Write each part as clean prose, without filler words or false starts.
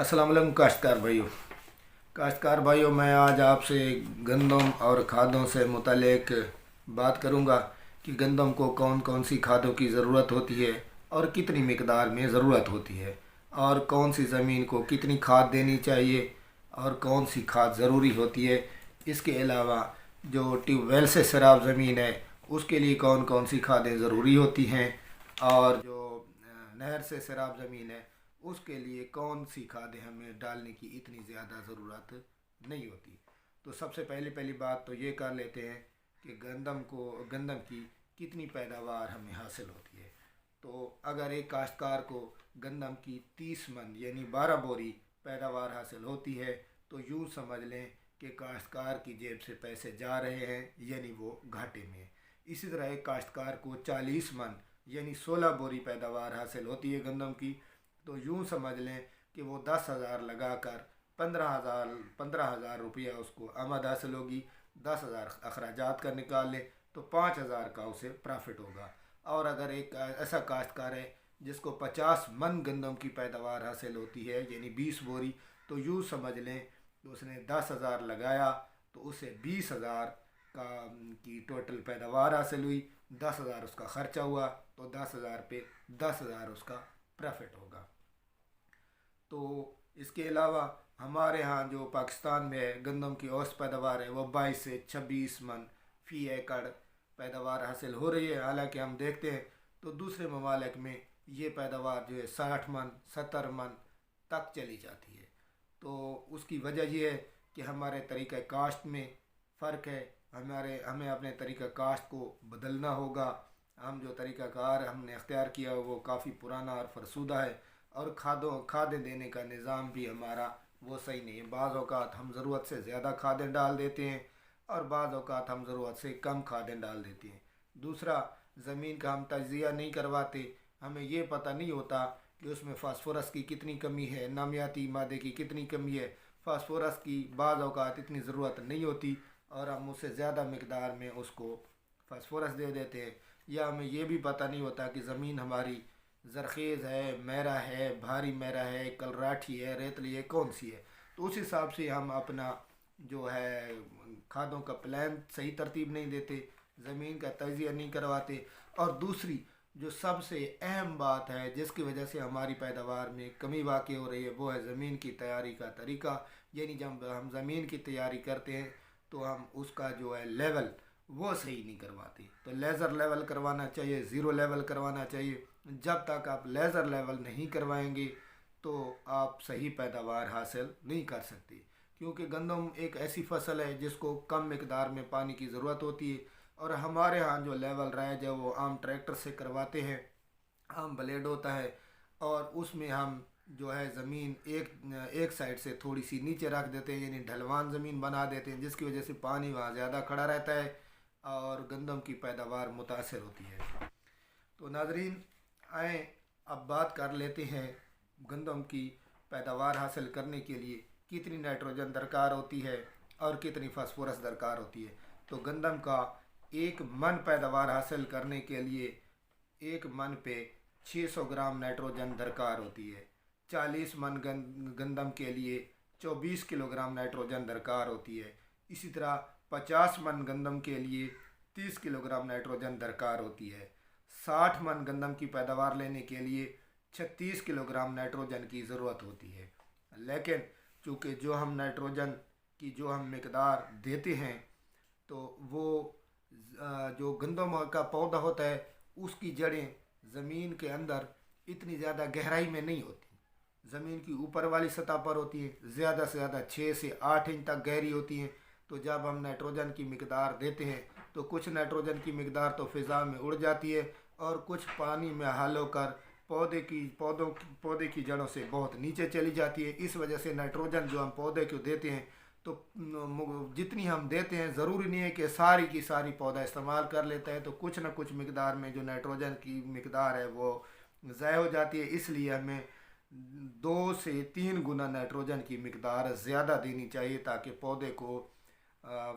अस्सलाम वालेकुम काश्तकार भाइयों, मैं आज आपसे गंदम और खादों से मुतल्लिक बात करूंगा कि गंदम को कौन कौन सी खादों की ज़रूरत होती है और कितनी मिकदार में ज़रूरत होती है, और कौन सी ज़मीन को कितनी खाद देनी चाहिए और कौन सी खाद ज़रूरी होती है। इसके अलावा जो ट्यूबवेल से सैराब ज़मीन है उसके लिए कौन कौन सी खादें ज़रूरी होती हैं, और जो नहर से सैराब ज़मीन है उसके लिए कौन सी खादें हमें डालने की इतनी ज़्यादा ज़रूरत नहीं होती। तो सबसे पहली पहली बात तो ये कर लेते हैं कि गंदम की कितनी पैदावार हमें हासिल होती है। तो अगर एक काश्तकार को गंदम की 30 मन यानी 12 बोरी पैदावार हासिल होती है तो यूँ समझ लें कि काश्तकार की जेब से पैसे जा रहे हैं, यानी वो घाटे में है। इसी तरह एक काश्तकार को 40 मन यानी 16 बोरी पैदावार हासिल होती है गंदम की, तो यूँ समझ लें कि वो 10,000 लगा कर 15,000 रुपया उसको आमद हासिल होगी। 10,000 अखराजात का निकाल ले तो 5,000 का उसे प्रॉफिट होगा। और अगर एक ऐसा काश्तकार है जिसको 50 मन गंदम की पैदावार हासिल होती है यानी 20 बोरी, तो यूँ समझ लें कि उसने 10,000 लगाया तो उसे 20,000 का की टोटल पैदावार हासिल हुई। 10,000 उसका ख़र्चा हुआ तो 10,000 पे 10,000 उसका प्रॉफिट होगा। तो इसके अलावा हमारे यहाँ जो पाकिस्तान में है गंदम की औसत पैदावार है वो 22 से 26 मन फ़ी एकड़ पैदावार हासिल हो रही है। हालांकि हम देखते हैं तो दूसरे ममालिक में ये पैदावार जो है 60 मन 70 मन तक चली जाती है। तो उसकी वजह यह है कि हमारे तरीक़ा काश्त में फ़र्क है। हमें अपने तरीक़ा काश्त को बदलना होगा। हम जो तरीक़ाकार हमने अख्तियार किया वो काफ़ी पुराना और फरसूदा है, और खादें देने का निज़ाम भी हमारा वो सही नहीं है। बाज़ औक़ात हम ज़रूरत से ज़्यादा खादें डाल देते हैं और बाज़ औक़ात हम ज़रूरत से कम खादें डाल देते हैं। दूसरा, ज़मीन का हम तज्ज़िया नहीं करवाते। हमें ये पता नहीं होता कि उसमें फ़ास्फोरस की कितनी कमी है, नामियाती मादे की कितनी कमी है। फ़ास्फोरस की बाज़ औक़ात इतनी ज़रूरत नहीं होती और हम उससे ज़्यादा मकदार में उसको फ़ास्फोरस दे देते हैं। या हमें ये भी पता नहीं होता कि ज़मीन हमारी ज़रख़ेज़ है, मैरा है, भारी मैरा है, कलराठी है, रेतली है, कौन सी है। तो उस हिसाब से हम अपना जो है खादों का प्लान सही तरतीब नहीं देते, ज़मीन का तजिया नहीं करवाते। और दूसरी जो सबसे अहम बात है जिसकी वजह से हमारी पैदावार में कमी वाक़ई हो रही है वो है ज़मीन की तैयारी का तरीका। यानी जब हम ज़मीन की तैयारी करते हैं तो हम उसका जो है लेवल वो सही नहीं करवाते। तो लेज़र लेवल करवाना चाहिए, ज़ीरो लेवल करवाना चाहिए। जब तक आप लेज़र लेवल नहीं करवाएंगे तो आप सही पैदावार हासिल नहीं कर सकते, क्योंकि गंदम एक ऐसी फसल है जिसको कम मकदार में पानी की ज़रूरत होती है। और हमारे यहाँ जो लेवल राइज है वो आम ट्रैक्टर से करवाते हैं। आम ब्लेड होता है और उसमें हम जो है ज़मीन एक साइड से थोड़ी सी नीचे रख देते हैं, यानी ढलवान ज़मीन बना देते हैं, जिसकी वजह से पानी वहाँ ज़्यादा खड़ा रहता है और गंदम की पैदावार मुतासर होती है। तो नाज़रीन, आए अब बात कर लेते हैं गंदम की पैदावार हासिल करने के लिए कितनी नाइट्रोजन दरकार होती है और कितनी फास्फोरस दरकार होती है। तो गंदम का एक मन पैदावार हासिल करने के लिए एक मन पे 600 ग्राम नाइट्रोजन दरकार होती है। 40 मन गंदम के लिए 24 किलोग्राम नाइट्रोजन दरकार होती है। इसी तरह 50 मन गंदम के लिए 30 किलोग्राम नाइट्रोजन दरकार होती है। 60 मन गंदम की पैदावार लेने के लिए 36 किलोग्राम नाइट्रोजन की ज़रूरत होती है। लेकिन चूँकि जो हम नाइट्रोजन की जो हम मकदार देते हैं तो वो जो गंदम का पौधा होता है उसकी जड़ें ज़मीन के अंदर इतनी ज़्यादा गहराई में नहीं होती, ज़मीन की ऊपर वाली सतह पर होती है। ज़्यादा से ज़्यादा 6 से 8 इंच तक गहरी होती हैं। तो जब हम नाइट्रोजन की मकदार देते हैं तो कुछ नाइट्रोजन की मकदार तो फ़िज़ा में उड़ जाती है और कुछ पानी में हाल होकर पौधे की जड़ों से बहुत नीचे चली जाती है। इस वजह से नाइट्रोजन जो हम पौधे को देते हैं तो जितनी हम देते हैं ज़रूरी नहीं है कि सारी की सारी पौधा इस्तेमाल कर लेता है, तो कुछ ना कुछ मकदार में जो नाइट्रोजन की मकदार है वो ज़ाय हो जाती है। इसलिए हमें 2 से 3 गुना नाइट्रोजन की मकदार ज़्यादा देनी चाहिए ताकि पौधे को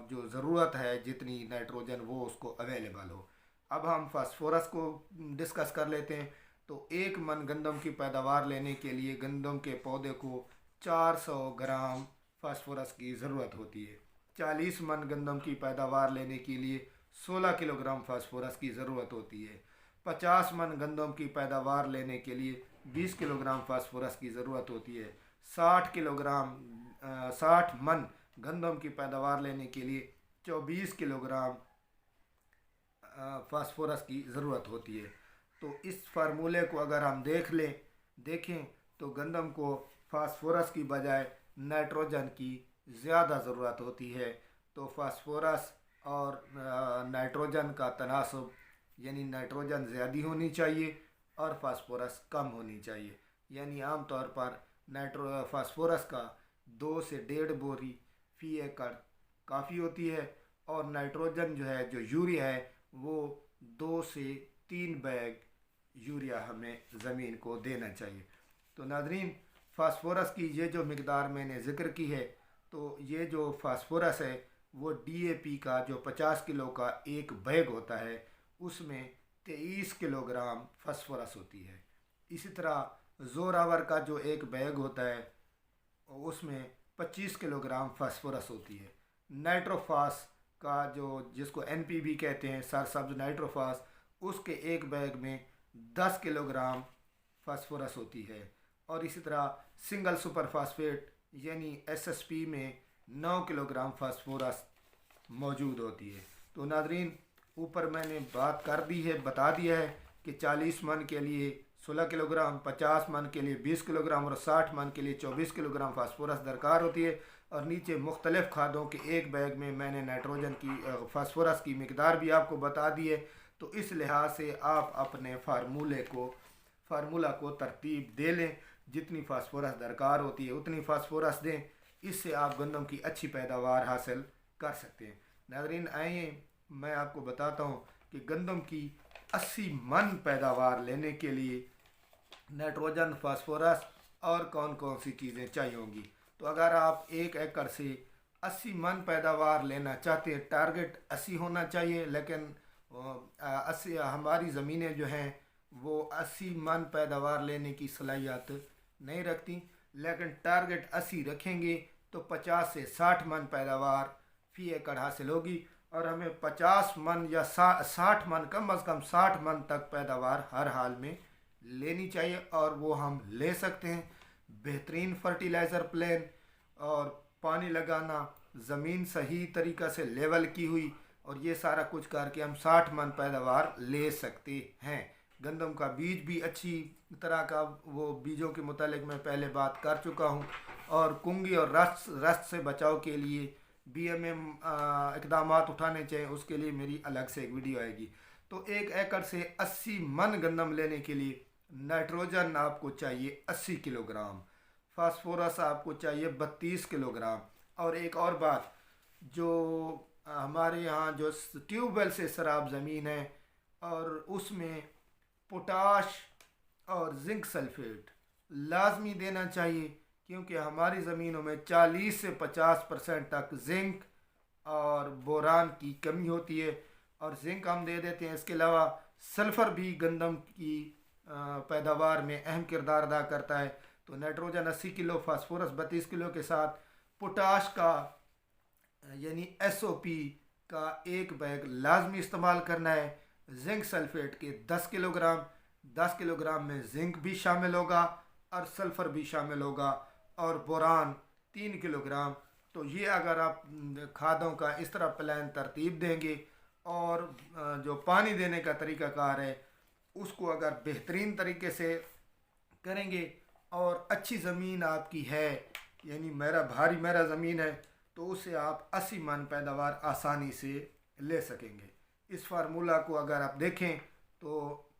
जो ज़रूरत है जितनी नाइट्रोजन वो उसको अवेलेबल हो। अब हम फास्फोरस को डिस्कस कर लेते हैं। तो एक मन गंदम की पैदावार लेने के लिए गंदम के पौधे को 400 ग्राम फास्फोरस की ज़रूरत होती है। 40 मन गंदम की पैदावार लेने के लिए 16 किलोग्राम फास्फोरस की ज़रूरत होती है। 50 मन गंदम की पैदावार लेने के लिए 20 किलोग्राम फास्फोरस की ज़रूरत होती है। 60 मन गंदम की पैदावार लेने के लिए 24 किलोग्राम फास्फोरस की ज़रूरत होती है। तो इस फार्मूले को अगर हम देखें तो गंदम को फास्फोरस की बजाय नाइट्रोजन की ज़्यादा ज़रूरत होती है। तो फास्फोरस और नाइट्रोजन का तनासब, यानी नाइट्रोजन ज़्यादा होनी चाहिए और फास्फोरस कम होनी चाहिए। यानी आम तौर पर फास्फोरस का 2 से 1.5 बोरी फी एकड़ काफ़ी होती है, और नाइट्रोजन जो यूरिया है वो 2 से 3 बैग यूरिया हमें ज़मीन को देना चाहिए। तो नाज़रीन, फास्फोरस की ये जो मिकदार मैंने ज़िक्र की है, तो ये जो फास्फोरस है वो डीएपी का जो 50 किलो का एक बैग होता है उसमें 23 किलोग्राम फास्फोरस होती है। इसी तरह जोरावर का जो एक बैग होता है उसमें 25 किलोग्राम फास्फोरस होती है। नाइट्रोफास का जिसको एनपीबी कहते हैं, सरसब्ज नाइट्रोफास, उसके एक बैग में 10 किलोग्राम फास्फोरस होती है। और इसी तरह सिंगल सुपर फास्फेट यानी एसएसपी में 9 किलोग्राम फास्फोरस मौजूद होती है। तो नाज़रीन, ऊपर मैंने बता दिया है कि 40 मन के लिए 16 किलोग्राम, 50 मन के लिए 20 किलोग्राम और 60 मन के लिए 24 किलोग्राम फास्फोरस दरकार होती है। और नीचे मुख्तलिफ़ खादों के एक बैग में मैंने नाइट्रोजन की फास्फोरस की मिकदार भी आपको बता दी है। तो इस लिहाज से आप अपने फार्मूला को तरतीब दे लें, जितनी फास्फोरस दरकार होती है उतनी फास्फोरस दें। इससे आप गंदम की अच्छी पैदावार हासिल कर सकते हैं। नाज़रीन, आइए मैं आपको बताता हूँ कि गंदम की 80 मन पैदावार लेने के लिए नाइट्रोजन, फास्फोरस और कौन कौन सी चीज़ें चाहिए होंगी। तो अगर आप 1 एकड़ से 80 मन पैदावार लेना चाहते हैं, टारगेट 80 होना चाहिए, लेकिन 80 हमारी ज़मीनें जो हैं वो 80 मन पैदावार लेने की सलाहियत नहीं रखती, लेकिन टारगेट 80 रखेंगे तो 50 से 60 मन पैदावार फी एकड़ हासिल होगी। और हमें 50 मन या 60 मन, कम अज़ कम 60 मन तक पैदावार हर हाल में लेनी चाहिए, और वो हम ले सकते हैं। बेहतरीन फर्टिलाइज़र प्लान और पानी लगाना, ज़मीन सही तरीक़ा से लेवल की हुई, और ये सारा कुछ करके हम 60 मन पैदावार ले सकते हैं। गंदम का बीज भी अच्छी तरह का, वो बीजों के मुतालिक मैं पहले बात कर चुका हूँ। और कुंगी और रस्ट से बचाव के लिए बीएमएम इक़दामात उठाने चाहिए, उसके लिए मेरी अलग से एक वीडियो आएगी। तो 1 एकड़ से 80 मन गंदम लेने के लिए नाइट्रोजन आपको चाहिए 80 किलोग्राम, फास्फोरस आपको चाहिए 32 किलोग्राम। और एक और बात, जो हमारे यहाँ जो ट्यूबवेल से सराब ज़मीन है और उसमें पोटाश और जिंक सल्फेट लाजमी देना चाहिए, क्योंकि हमारी ज़मीनों में 40 से 50% तक जिंक और बोरान की कमी होती है, और जिंक हम दे देते हैं। इसके अलावा सल्फ़र भी गंदम की पैदावार में अहम किरदार अदा करता है। तो नाइट्रोजन 80 किलो, फास्फोरस 32 किलो के साथ पोटाश का यानी एसओपी का एक बैग लाजमी इस्तेमाल करना है। जिंक सल्फेट के 10 किलोग्राम में जिंक भी शामिल होगा और सल्फ़र भी शामिल होगा, और बोरान 3 किलोग्राम। तो ये अगर आप खादों का इस तरह प्लान तरतीब देंगे, और जो पानी देने का तरीक़ाकार है उसको अगर बेहतरीन तरीके से करेंगे, और अच्छी ज़मीन आपकी है, यानी मेरा ज़मीन है, तो उससे आप 80 मन पैदावार आसानी से ले सकेंगे। इस फार्मूला को अगर आप देखें तो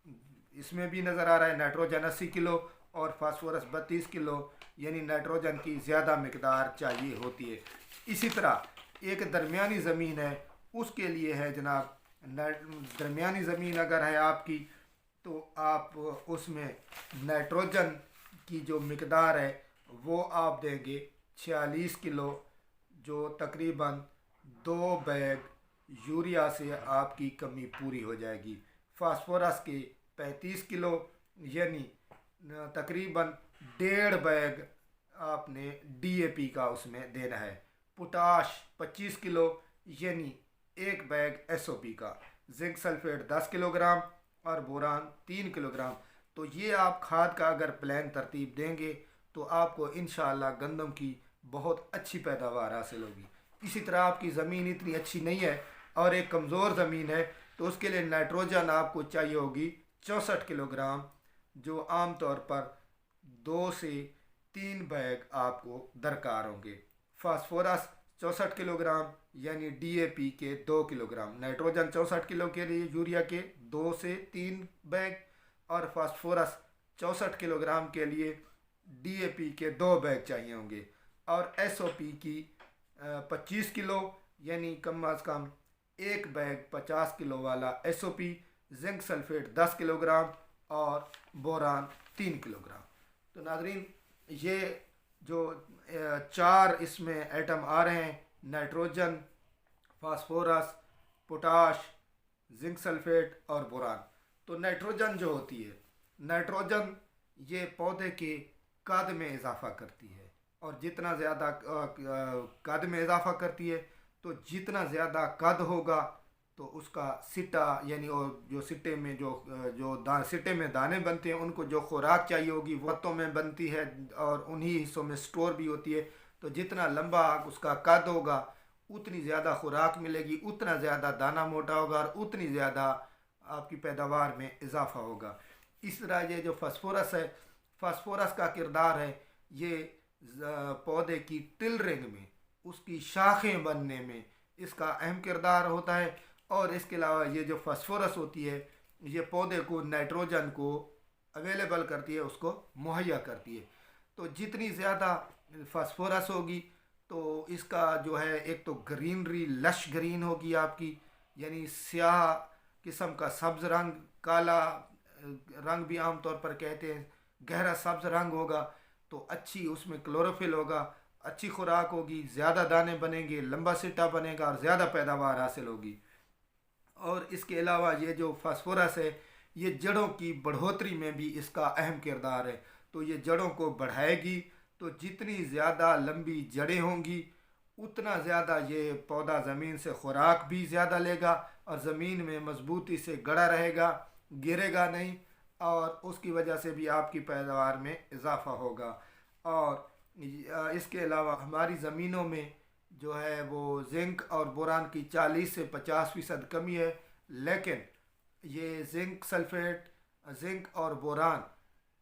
इसमें भी नज़र आ रहा है नाइट्रोजन 80 किलो और फास्फोरस 32 किलो, यानी नाइट्रोजन की ज़्यादा मिकदार चाहिए होती है। इसी तरह एक दरमियानी ज़मीन है, उसके लिए है जनाब, दरमियानी ज़मीन अगर है आपकी, तो आप उसमें नाइट्रोजन की जो मिकदार है वो आप देंगे 46 किलो, जो तकरीबन 2 बैग यूरिया से आपकी कमी पूरी हो जाएगी। फास्फोरस के 35 किलो, यानी तकरीबन 1.5 बैग آپ نے ڈی اے پی کا اس میں دینا ہے۔ پوٹاش 25 کلو یعنی ایک بیگ ایس او پی کا، زنک سلفیٹ 10 کلو گرام اور بوران 3 کلو گرام۔ تو یہ آپ کھاد کا اگر پلان ترتیب دیں گے تو آپ کو انشاءاللہ گندم کی بہت اچھی پیداوار حاصل ہوگی۔ اسی طرح آپ کی زمین اتنی اچھی نہیں ہے اور ایک کمزور زمین ہے تو اس کے لیے نائٹروجن آپ کو چاہیے ہوگی 64 کلو گرام، جو عام طور پر 2 سے 3 بیگ آپ کو درکار ہوں گے۔ فاسفورس 64 کلو گرام یعنی ڈی اے پی کے 2 کلو گرام، نائٹروجن 64 کلو کے لیے یوریا کے 2 سے 3 بیگ اور فاسفورس 64 کلو گرام کے لیے ڈی اے پی کے 2 بیگ چاہیے ہوں گے، اور ایس او پی کی 25 کلو یعنی کم از کم ایک بیگ 50 کلو والا ایس او پی، زنک سلفیٹ 10 کلو گرام اور بوران 3 کلو گرام۔ تو ناظرین، یہ جو 4 اس میں ایٹم آ رہے ہیں، nitrogen, phosphorus, potash, zinc sulphate اور بوران۔ تو نائٹروجن جو ہوتی ہے، نائٹروجن یہ پودے کے قد میں اضافہ کرتی ہے، اور جتنا زیادہ قد میں اضافہ کرتی ہے تو جتنا زیادہ قد ہوگا تو اس کا سٹا یعنی جو سٹے میں سٹے میں دانے بنتے ہیں، ان کو جو خوراک چاہیے ہوگی وہ پتوں میں بنتی ہے اور انہی حصوں میں سٹور بھی ہوتی ہے۔ تو جتنا لمبا اس کا قد ہوگا اتنی زیادہ خوراک ملے گی، اتنا زیادہ دانہ موٹا ہوگا اور اتنی زیادہ آپ کی پیداوار میں اضافہ ہوگا۔ اس طرح یہ جو فاسفورس ہے، فاسفورس کا کردار ہے یہ پودے کی ٹلرنگ میں، اس کی شاخیں بننے میں اس کا اہم کردار ہوتا ہے، اور اس کے علاوہ یہ جو فاسفورس ہوتی ہے یہ پودے کو نائٹروجن کو اویلیبل کرتی ہے، اس کو مہیا کرتی ہے۔ تو جتنی زیادہ فاسفورس ہوگی تو اس کا جو ہے ایک تو گرینری لش گرین ہوگی آپ کی، یعنی سیاہ قسم کا سبز رنگ، کالا رنگ بھی عام طور پر کہتے ہیں، گہرا سبز رنگ ہوگا، تو اچھی اس میں کلوروفل ہوگا، اچھی خوراک ہوگی، زیادہ دانے بنیں گے، لمبا سٹا بنے گا اور زیادہ پیداوار حاصل ہوگی۔ اور اس کے علاوہ یہ جو فاسفورس ہے یہ جڑوں کی بڑھوتری میں بھی اس کا اہم کردار ہے، تو یہ جڑوں کو بڑھائے گی، تو جتنی زیادہ لمبی جڑیں ہوں گی اتنا زیادہ یہ پودا زمین سے خوراک بھی زیادہ لے گا اور زمین میں مضبوطی سے گڑا رہے گا، گرے گا نہیں، اور اس کی وجہ سے بھی آپ کی پیداوار میں اضافہ ہوگا۔ اور اس کے علاوہ ہماری زمینوں میں جو ہے وہ زنک اور بوران کی 40 سے 50% کمی ہے، لیکن یہ زنک سلفیٹ، زنک اور بوران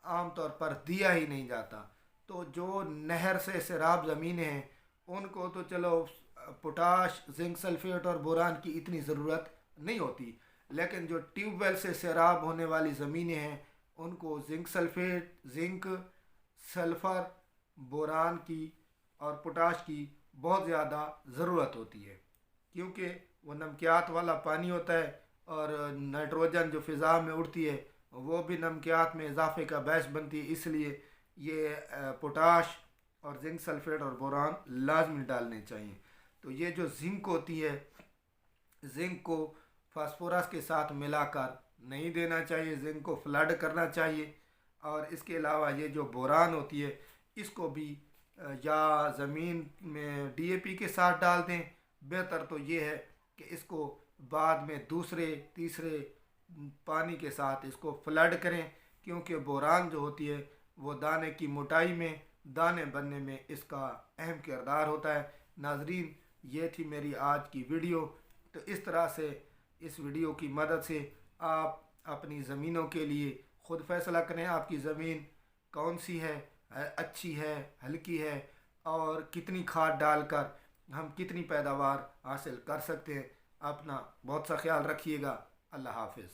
عام طور پر دیا ہی نہیں جاتا۔ تو جو نہر سے سیراب زمینیں ہیں ان کو تو چلو پوٹاش، زنک سلفیٹ اور بوران کی اتنی ضرورت نہیں ہوتی، لیکن جو ٹیوب ویل سے سیراب ہونے والی زمینیں ہیں ان کو zinc sulphate, zinc, sulphur, boron کی اور پوٹاش کی بہت زیادہ ضرورت ہوتی ہے، کیونکہ وہ نمکیات والا پانی ہوتا ہے، اور نائٹروجن جو فضا میں اڑتی ہے وہ بھی نمکیات میں اضافے کا باعث بنتی ہے، اس لیے یہ پوٹاش اور زنک سلفیٹ اور بوران لازمی ڈالنے چاہیے۔ تو یہ جو زنک ہوتی ہے، زنک کو فاسفورس کے ساتھ ملا کر نہیں دینا چاہیے، زنک کو فلڈ کرنا چاہیے، اور اس کے علاوہ یہ جو بوران ہوتی ہے اس کو بھی یا زمین میں ڈی اے پی کے ساتھ ڈال دیں، بہتر تو یہ ہے کہ اس کو بعد میں دوسرے تیسرے پانی کے ساتھ اس کو فلڈ کریں، کیونکہ بوران جو ہوتی ہے وہ دانے کی موٹائی میں، دانے بننے میں اس کا اہم کردار ہوتا ہے۔ ناظرین، یہ تھی میری آج کی ویڈیو۔ تو اس طرح سے اس ویڈیو کی مدد سے آپ اپنی زمینوں کے لیے خود فیصلہ کریں آپ کی زمین کون سی ہے، اچھی ہے، ہلکی ہے، اور کتنی کھاد ڈال کر ہم کتنی پیداوار حاصل کر سکتے ہیں۔ اپنا بہت سا خیال رکھیے گا۔ اللہ حافظ۔